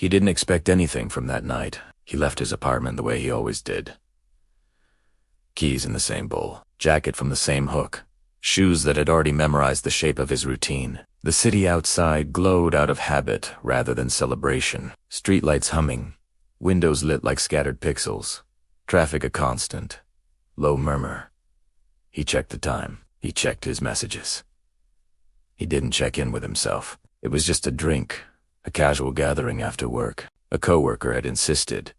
He didn't expect anything from that night. He left his apartment the way he always did. Keys in the same bowl, jacket from the same hook, shoes that had already memorized the shape of his routine. The city outside glowed out of habit rather than celebration. Streetlights humming, windows lit like scattered pixels, traffic a constant, low murmur. He checked the time. He checked his messages. He didn't check in with himself. It was just a drink, a casual gathering after work. A coworker had insisted.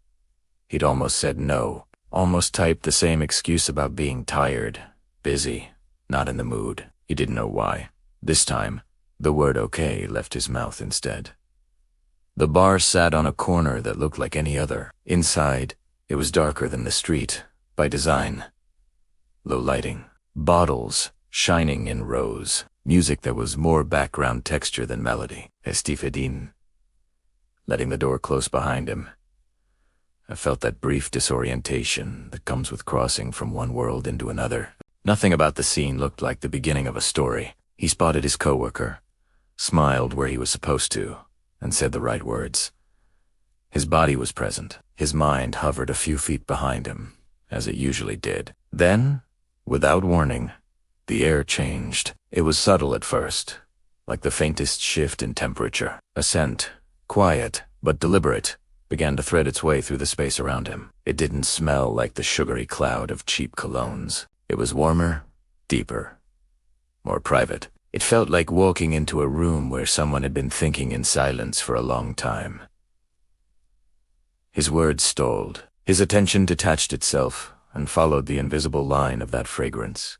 He'd almost said no, almost typed the same excuse about being tired, busy, not in the mood. He didn't know why. This time, the word okay left his mouth instead. The bar sat on a corner that looked like any other. Inside, it was darker than the street, by design. Low lighting, bottles shining in rows, music that was more background texture than melody. Estifedin. Letting the door close behind him, I felt that brief disorientation that comes with crossing from one world into another. Nothing about the scene looked like the beginning of a story. He spotted his coworker, smiled where he was supposed to, and said the right words. His body was present. His mind hovered a few feet behind him, as it usually did. Then, without warning, the air changed. It was subtle at first, like the faintest shift in temperature. A scent, quiet but deliberate, began to thread its way through the space around him. It didn't smell like the sugary cloud of cheap colognes. It was warmer, deeper, more private. It felt like walking into a room where someone had been thinking in silence for a long time. His words stalled. His attention detached itself and followed the invisible line of that fragrance.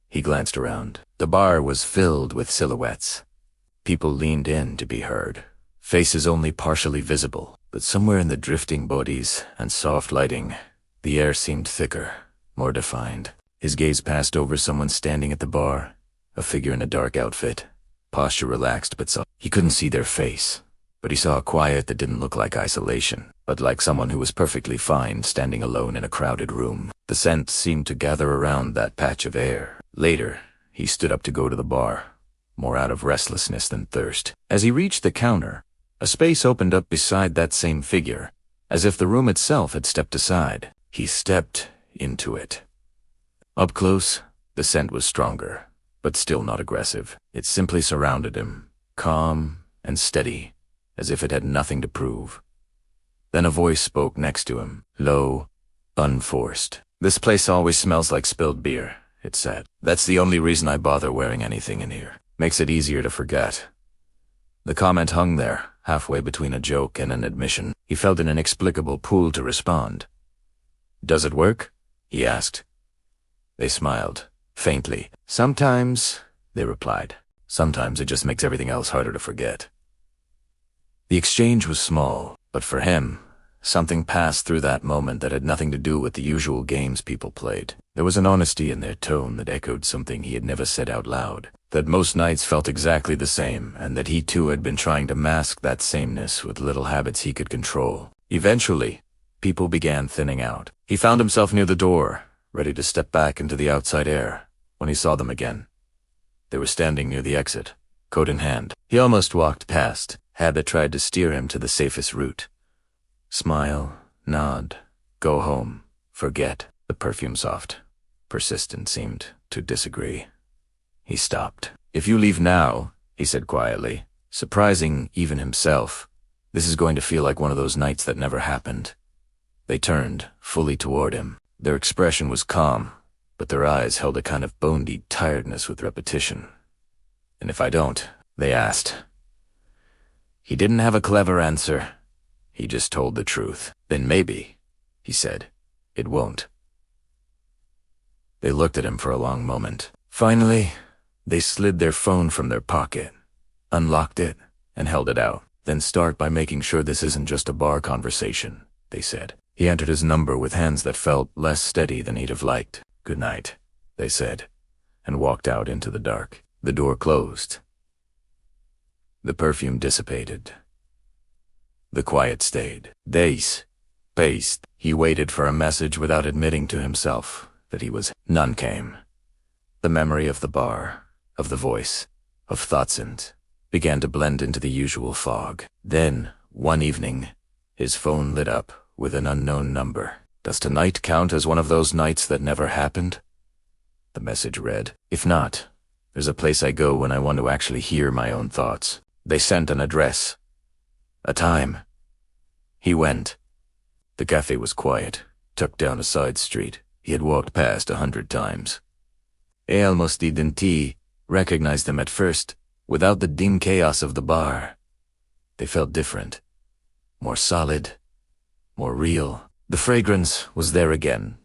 He glanced around. The bar was filled with silhouettes. People leaned in to be heard. Faces only partially visible, but somewhere in the drifting bodies and soft lighting, the air seemed thicker, more defined. His gaze passed over someone standing at the bar, a figure in a dark outfit, posture relaxed but soft. He couldn't see their face, but he saw a quiet that didn't look like isolation, but like someone who was perfectly fine standing alone in a crowded room. The scent seemed to gather around that patch of air. Later, he stood up to go to the bar, more out of restlessness than thirst. As he reached the counter, a space opened up beside that same figure, as if the room itself had stepped aside. He stepped into it. Up close, the scent was stronger, but still not aggressive. It simply surrounded him, calm and steady, as if it had nothing to prove. Then a voice spoke next to him, low, unforced. "This place always smells like spilled beer," it said. "That's the only reason I bother wearing anything in here. Makes it easier to forget." The comment hung there, halfway between a joke and an admission. He felt an inexplicable pull to respond. "Does it work?" he asked. They smiled, faintly. "Sometimes," they replied. "Sometimes it just makes everything else harder to forget." The exchange was small, but for him, something passed through that moment that had nothing to do with the usual games people played. There was an honesty in their tone that echoed something he had never said out loud, that most nights felt exactly the same, and that he too had been trying to mask that sameness with little habits he could control. Eventually, people began thinning out. He found himself near the door, ready to step back into the outside air, when he saw them again. They were standing near the exit, coat in hand. He almost walked past. Habit tried to steer him to the safest route. Smile, nod, go home, forget. The perfume soft, persistent seemed to disagree. He stopped. "If you leave now," he said quietly, surprising even himself, "this is going to feel like one of those nights that never happened." They turned, fully toward him. Their expression was calm, but their eyes held a kind of bone-deep tiredness with repetition. "And if I don't?" they asked. He didn't have a clever answer. He just told the truth. "Then maybe," he said, "it won't." They looked at him for a long moment. Finally, they slid their phone from their pocket, unlocked it, and held it out. "Then start by making sure this isn't just a bar conversation," they said. He entered his number with hands that felt less steady than he'd have liked. "Good night," they said, and walked out into the dark. The door closed. The perfume dissipated. The quiet stayed. Days passed. He waited for a message without admitting to himself that he was. None came. The memory of the bar, of the voice, of Thotsend, began to blend into the usual fog. Then, One evening, his phone lit up with an unknown number. Does tonight count as one of those nights that never happened? The message read, if not, there's a place I go when I want to actually hear my own thoughts. They sent an address. A time. He went. The cafe was quiet, tucked down a side street. He had walked past 100 times. He almost didn't recognize them at first, without the dim chaos of the bar. They felt different. More solid. More real. The fragrance was there again.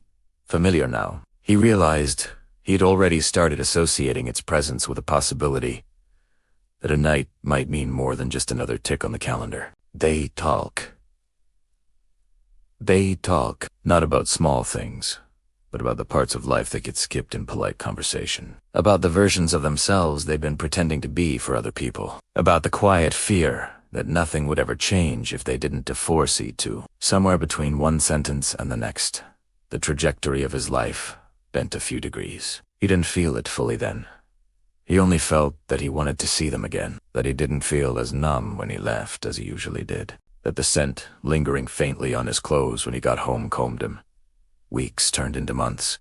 Familiar now. He realized he had already started associating its presence with a possibility that a night might mean more than just another tick on the calendar. They talk. They talk, not about small things, but about the parts of life that get skipped in polite conversation. About the versions of themselves they've been pretending to be for other people. About the quiet fear that nothing would ever change if they didn't force it to. Somewhere between one sentence and the next, the trajectory of his life bent a few degrees. He didn't feel it fully then. He only felt that he wanted to see them again, that he didn't feel as numb when he left as he usually did, that the scent lingering faintly on his clothes when he got home calmed him. Weeks turned into months.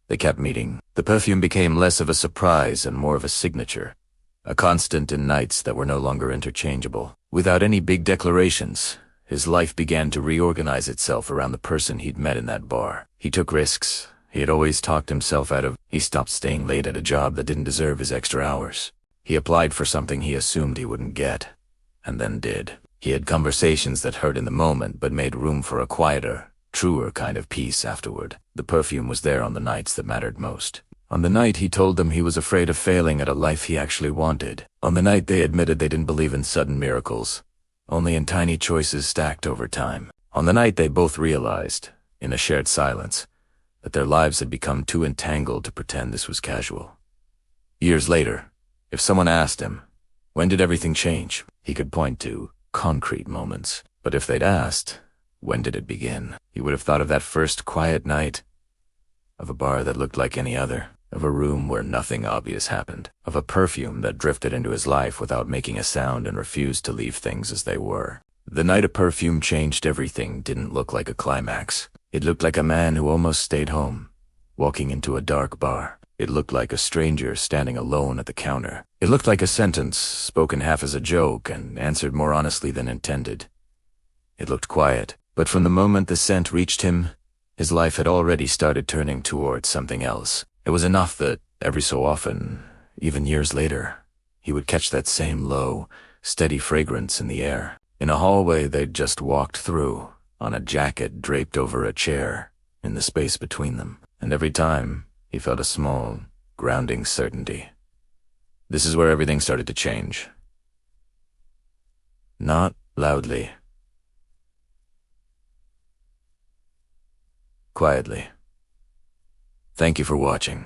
They kept meeting. The perfume became less of a surprise and more of a signature, a constant in nights that were no longer interchangeable. Without any big declarations, his life began to reorganize itself around the person he'd met in that bar. He took risks he had always talked himself out of. He stopped staying late at a job that didn't deserve his extra hours. He applied for something he assumed he wouldn't get, and then did. He had conversations that hurt in the moment but made room for a quieter, truer kind of peace afterward. The perfume was there on the nights that mattered most. On the night he told them he was afraid of failing at a life he actually wanted. On the night they admitted they didn't believe in sudden miracles, only in tiny choices stacked over time. On the night they both realized, in a shared silence, that their lives had become too entangled to pretend this was casual. Years later, if someone asked him, when did everything change? He could point to concrete moments. But if they'd asked, when did it begin? He would have thought of that first quiet night, of a bar that looked like any other, of a room where nothing obvious happened, of a perfume that drifted into his life without making a sound and refused to leave things as they were. The night a perfume changed everything didn't look like a climax. It looked like a man who almost stayed home, walking into a dark bar. It looked like a stranger standing alone at the counter. It looked like a sentence spoken half as a joke and answered more honestly than intended. It looked quiet, but from the moment the scent reached him, his life had already started turning towards something else. It was enough that, every so often, even years later, he would catch that same low, steady fragrance in the air, in a hallway they'd just walked through, on a jacket draped over a chair, in the space between them. And every time, he felt a small, grounding certainty. This is where everything started to change. Not loudly. Quietly. Thank you for watching.